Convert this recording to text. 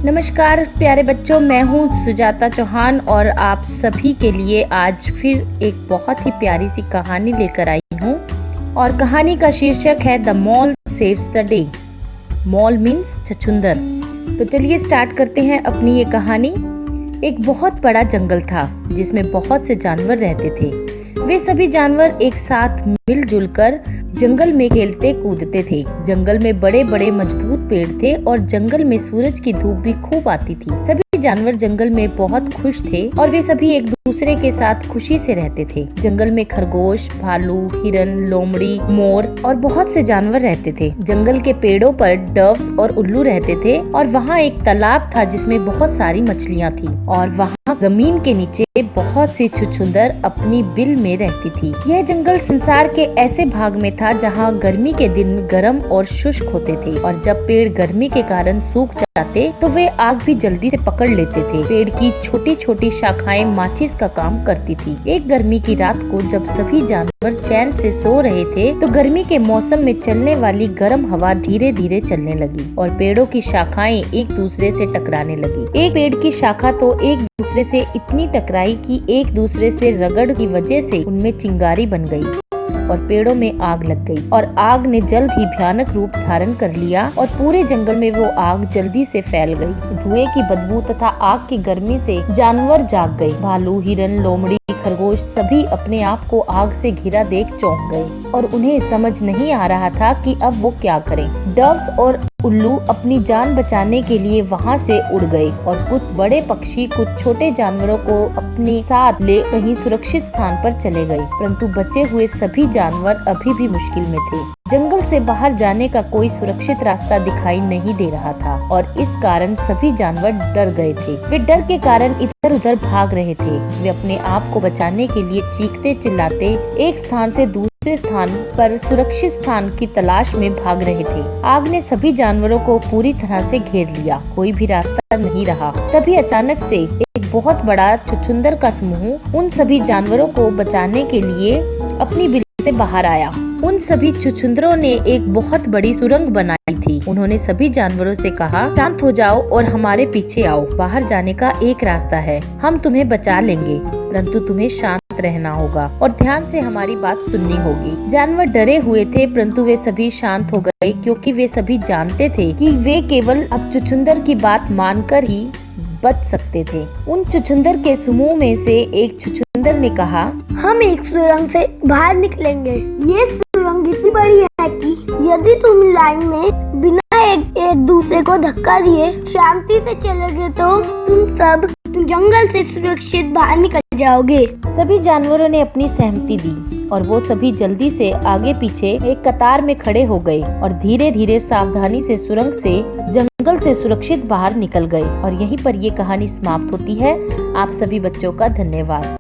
नमस्कार प्यारे बच्चों, मैं हूँ सुजाता चौहान और आप सभी के लिए आज फिर एक बहुत ही प्यारी सी कहानी लेकर आई हूँ। और कहानी का शीर्षक है the mole saves the day. Mole means छछूंदर। तो चलिए स्टार्ट करते हैं अपनी ये कहानी। एक बहुत बड़ा जंगल था जिसमें बहुत से जानवर रहते थे। वे सभी जानवर एक साथ मिलजुल कर जंगल में खेलते कूदते थे। जंगल में बड़े बड़े मजबूत पेड़ थे और जंगल में सूरज की धूप भी खूब आती थी। सभी जानवर जंगल में बहुत खुश थे और वे सभी एक दूसरे के साथ खुशी से रहते थे। जंगल में खरगोश, भालू, हिरन, लोमड़ी, मोर और बहुत से जानवर रहते थे। जंगल के पेड़ों पर डव्स और उल्लू रहते थे और वहाँ एक तालाब था जिसमें बहुत सारी मछलियाँ थी। और वहाँ जमीन के नीचे बहुत सी छछूंदर अपनी बिल में रहती थी। यह जंगल संसार के ऐसे भाग में था जहाँ गर्मी के दिन गर्म और शुष्क होते थे और जब पेड़ गर्मी के कारण सूख जाते तो वे आग भी जल्दी से पकड़ लेते थे। पेड़ की छोटी छोटी शाखाएं माचिस का काम करती थी। एक गर्मी की रात को जब सभी जानवर चैन से सो रहे थे तो गर्मी के मौसम में चलने वाली गर्म हवा धीरे धीरे चलने लगी और पेड़ों की शाखाएं एक दूसरे से टकराने लगी। एक पेड़ की शाखा तो एक दूसरे से इतनी टकराई कि एक दूसरे से रगड़ की वजह से उनमें चिंगारी बन गई और पेड़ों में आग लग गई। और आग ने जल्द ही भयानक रूप धारण कर लिया और पूरे जंगल में वो आग जल्दी से फैल गई। धुएं की बदबू तथा आग की गर्मी से जानवर जाग गए। भालू, हिरन, लोमड़ी, खरगोश सभी अपने आप को आग से घिरा देख चौंक गए और उन्हें समझ नहीं आ रहा था कि अब वो क्या करें। डव्स और उल्लू अपनी जान बचाने के लिए वहाँ से उड़ गए और कुछ बड़े पक्षी कुछ छोटे जानवरों को अपने साथ ले कहीं सुरक्षित स्थान पर चले गए। परंतु बचे हुए सभी जानवर अभी भी मुश्किल में थे। जंगल से बाहर जाने का कोई सुरक्षित रास्ता दिखाई नहीं दे रहा था और इस कारण सभी जानवर डर गए थे। वे डर के कारण इधर उधर भाग रहे थे। वे अपने आप को बचाने के लिए चीखते चिल्लाते एक स्थान से दूसरे स्थान पर सुरक्षित स्थान की तलाश में भाग रहे थे। आग ने सभी जानवरों को पूरी तरह से घेर लिया। कोई भी रास्ता नहीं रहा। तभी अचानक से एक बहुत बड़ा छछूंदर का समूह उन सभी जानवरों को बचाने के लिए अपनी बिल से बाहर आया। उन सभी छछूंदरों ने एक बहुत बड़ी सुरंग बनाई थी। उन्होंने सभी जानवरों से कहा, शांत हो जाओ और हमारे पीछे आओ। बाहर जाने का एक रास्ता है, हम तुम्हें बचा लेंगे, परंतु तुम्हें शांत रहना होगा और ध्यान से हमारी बात सुननी होगी। जानवर डरे हुए थे परंतु वे सभी शांत हो गए क्योंकि वे सभी जानते थे कि वे केवल अब छछूंदर की बात मानकर ही बच सकते थे। उन छछूंदर के समूह में से एक छछूंदर ने कहा, हम एक सुरंग से बाहर निकलेंगे। ये सुरंग इतनी बड़ी है कि यदि तुम लाइन में बिना एक दूसरे को धक्का दिए शांति से चलोगे तो तुम जंगल से सुरक्षित बाहर निकल जाओगे। सभी जानवरों ने अपनी सहमति दी और वो सभी जल्दी से आगे पीछे एक कतार में खड़े हो गए और धीरे धीरे सावधानी से सुरंग से जंगल से सुरक्षित बाहर निकल गए। और यहीं पर ये कहानी समाप्त होती है। आप सभी बच्चों का धन्यवाद।